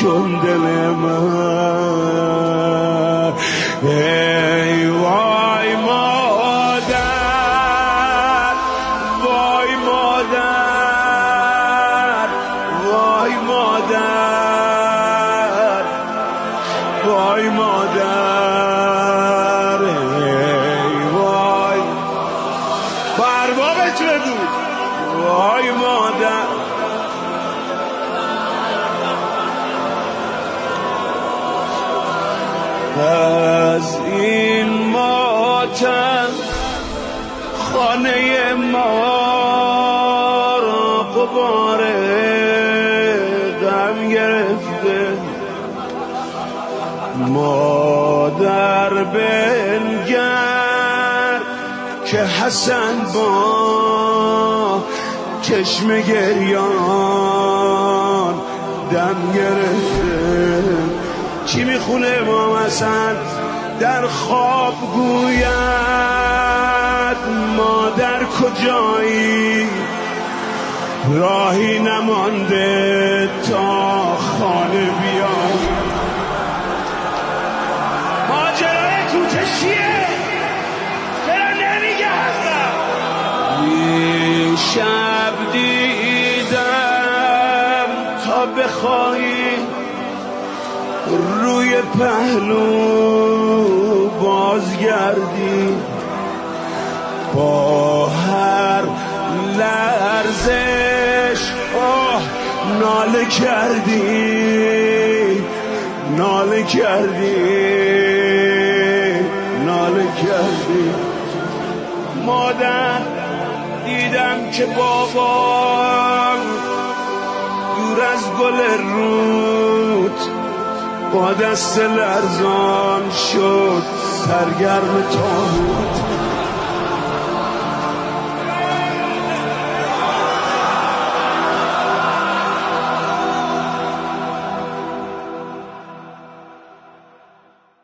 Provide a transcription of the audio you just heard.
کن دل من. ای وای مادر، وای مادر، وای مادر، وای مادر، ای وای بربابت بدو، وای مادر. از این ماتم خانه ما را غبار غم گرفته. مادر بنگر که حسن با چشم گریان دم گرفته. چی میخونه امام حسن در خواب گوید مادر کجایی، راهی نمانده تا خانه بیای. ماجرای کوچه چیه؟ چرا نمیگه هستم؟ یه شب دیدم تا بخوایی روی پهلو بازگردی، با هر لرزش ناله کردی، ناله کردی، ناله کردی. مادر دیدم که بابا دور از گل رود با دست لرزان شد سرگرم تا بود.